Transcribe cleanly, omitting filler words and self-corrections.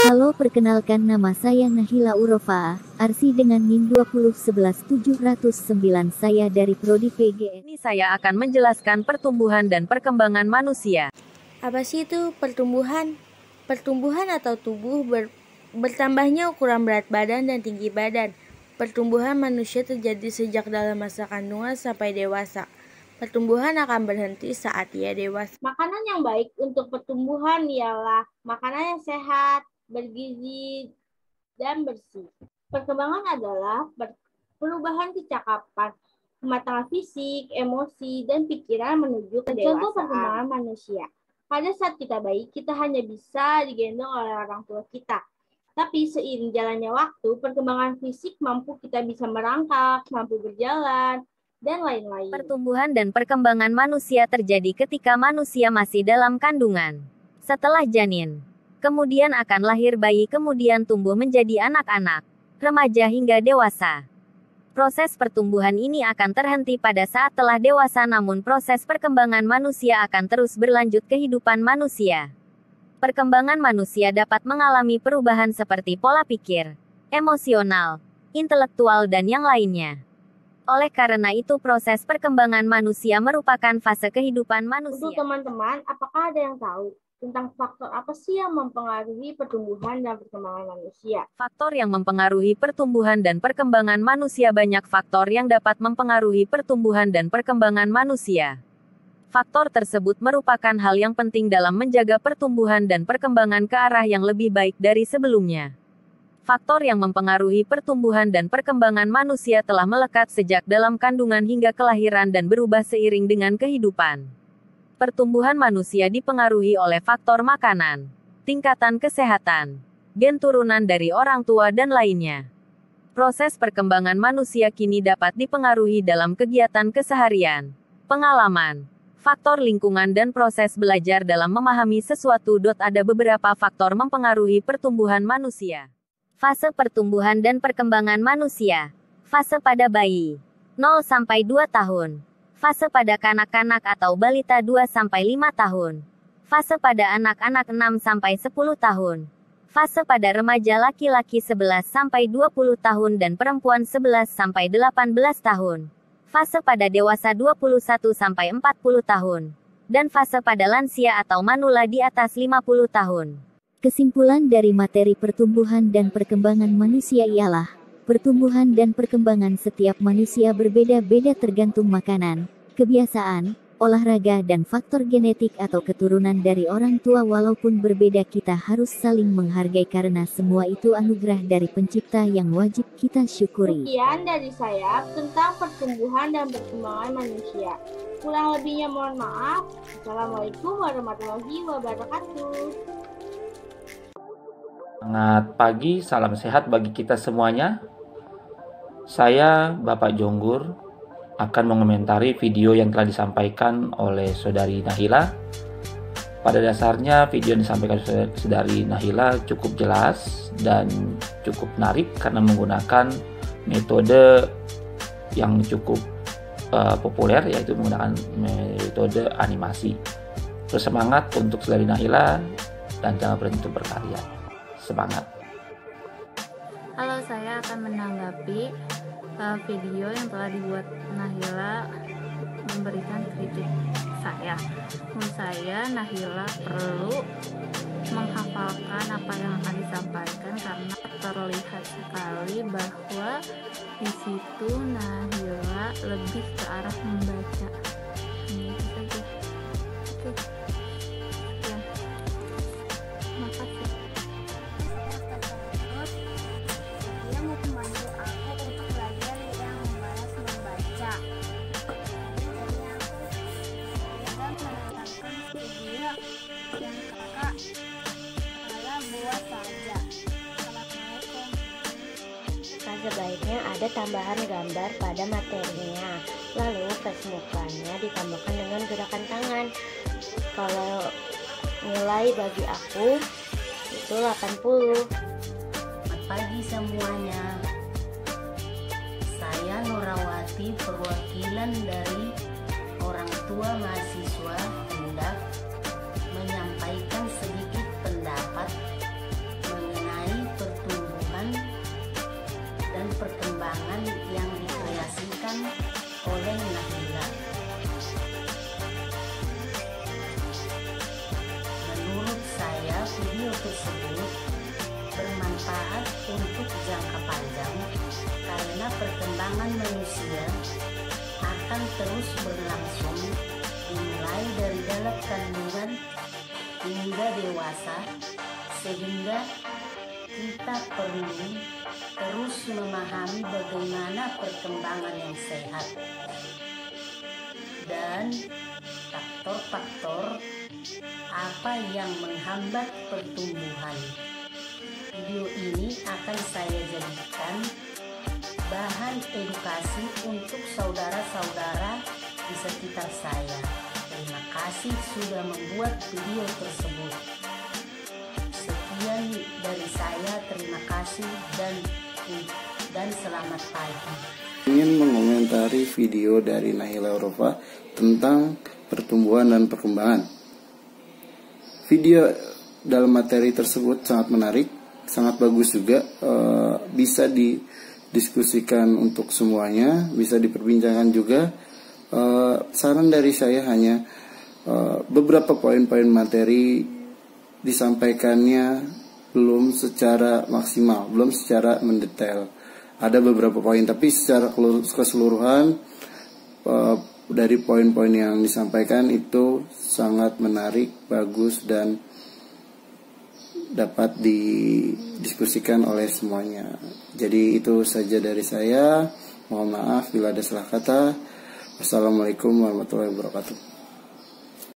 Halo, perkenalkan nama saya Nahila Urofa, Arsi dengan NIM 2011709. Saya dari Prodi PGN. Ini saya akan menjelaskan pertumbuhan dan perkembangan manusia. Apa sih itu pertumbuhan? Pertumbuhan atau tubuh bertambahnya ukuran berat badan dan tinggi badan. Pertumbuhan manusia terjadi sejak dalam masa kandungan sampai dewasa. Pertumbuhan akan berhenti saat ia dewasa. Makanan yang baik untuk pertumbuhan ialah makanan yang sehat, bergizi, dan bersih. Perkembangan adalah perubahan kecakapan, kematangan fisik, emosi, dan pikiran menuju kedewasaan. Contoh perkembangan manusia. Pada saat kita bayi, kita hanya bisa digendong oleh orang tua kita. Tapi seiring jalannya waktu, perkembangan fisik mampu kita bisa merangkak, mampu berjalan, dan lain-lain. Pertumbuhan dan perkembangan manusia terjadi ketika manusia masih dalam kandungan. Setelah janin, kemudian akan lahir bayi, kemudian tumbuh menjadi anak-anak, remaja hingga dewasa. Proses pertumbuhan ini akan terhenti pada saat telah dewasa, namun proses perkembangan manusia akan terus berlanjut kehidupan manusia. Perkembangan manusia dapat mengalami perubahan seperti pola pikir, emosional, intelektual, dan yang lainnya. Oleh karena itu, proses perkembangan manusia merupakan fase kehidupan manusia. Untuk teman-teman, apakah ada yang tahu tentang faktor apa sih yang mempengaruhi pertumbuhan dan perkembangan manusia? Faktor yang mempengaruhi pertumbuhan dan perkembangan manusia. Banyak faktor yang dapat mempengaruhi pertumbuhan dan perkembangan manusia. Faktor tersebut merupakan hal yang penting dalam menjaga pertumbuhan dan perkembangan ke arah yang lebih baik dari sebelumnya. Faktor yang mempengaruhi pertumbuhan dan perkembangan manusia telah melekat sejak dalam kandungan hingga kelahiran dan berubah seiring dengan kehidupan. Pertumbuhan manusia dipengaruhi oleh faktor makanan, tingkatan kesehatan, gen turunan dari orang tua, dan lainnya. Proses perkembangan manusia kini dapat dipengaruhi dalam kegiatan keseharian, pengalaman, faktor lingkungan, dan proses belajar dalam memahami sesuatu. Ada beberapa faktor mempengaruhi pertumbuhan manusia. Fase pertumbuhan dan perkembangan manusia. Fase pada bayi 0-2 tahun. Fase pada kanak-kanak atau balita 2-5 tahun. Fase pada anak-anak 6-10 tahun. Fase pada remaja laki-laki 11-20 tahun dan perempuan 11-18 tahun. Fase pada dewasa 21-40 tahun. Dan fase pada lansia atau manula di atas 50 tahun. Kesimpulan dari materi pertumbuhan dan perkembangan manusia ialah, pertumbuhan dan perkembangan setiap manusia berbeda-beda tergantung makanan, kebiasaan, olahraga, dan faktor genetik atau keturunan dari orang tua. Walaupun berbeda, kita harus saling menghargai karena semua itu anugerah dari Pencipta yang wajib kita syukuri. Sekian dari saya tentang pertumbuhan dan perkembangan manusia. Kurang lebihnya mohon maaf. Assalamualaikum warahmatullahi wabarakatuh. Selamat pagi, salam sehat bagi kita semuanya. Saya Bapak Jonggur akan mengomentari video yang telah disampaikan oleh Saudari Nahila. Pada dasarnya video yang disampaikan Saudari Nahila cukup jelas dan cukup menarik karena menggunakan metode yang cukup populer, yaitu menggunakan metode animasi. Bersemangat untuk Saudari Nahila dan jangan berhenti untuk berkarya. Semangat. Halo, saya akan menanggapi video yang telah dibuat Nahila memberikan kritik saya. Menurut saya, Nahila perlu menghafalkan apa yang akan disampaikan karena terlihat sekali bahwa di situ Nahila lebih ke arah membaca. Itu saja. Oke. Sekian. Terima kasih. Dia mau membantu aku untuk belajar yang membalas membaca. Jadi aku juga menonton video yang kakak malah buat saja. Assalamualaikum. Sebaiknya ada tambahan gambar pada materinya, lalu face mukanya ditambahkan dengan gerakan tangan. Kalau nilai bagi aku itu 80. Pagi semuanya, saya Nurawati, perwakilan dari orang tua mahasiswa hendak menyampaikan sedikit pendapat mengenai jangka panjang karena perkembangan manusia akan terus berlangsung dimulai dari dalam kandungan hingga dewasa, sehingga kita perlu terus memahami bagaimana perkembangan yang sehat dan faktor-faktor apa yang menghambat pertumbuhan. Video ini akan saya jadikan bahan edukasi untuk saudara-saudara di sekitar saya. Terima kasih sudah membuat video tersebut. Sekian dari saya, terima kasih dan selamat pagi. Ingin mengomentari video dari Nahila Eurofa tentang pertumbuhan dan perkembangan. Video dalam materi tersebut sangat menarik, sangat bagus juga, bisa didiskusikan untuk semuanya, bisa diperbincangkan juga. Saran dari saya hanya beberapa poin-poin materi disampaikannya belum secara maksimal, belum secara mendetail. Ada beberapa poin, tapi secara keseluruhan dari poin-poin yang disampaikan itu sangat menarik, bagus, dan dapat didiskusikan oleh semuanya. Jadi itu saja dari saya. Mohon maaf bila ada salah kata. Wassalamualaikum warahmatullahi wabarakatuh.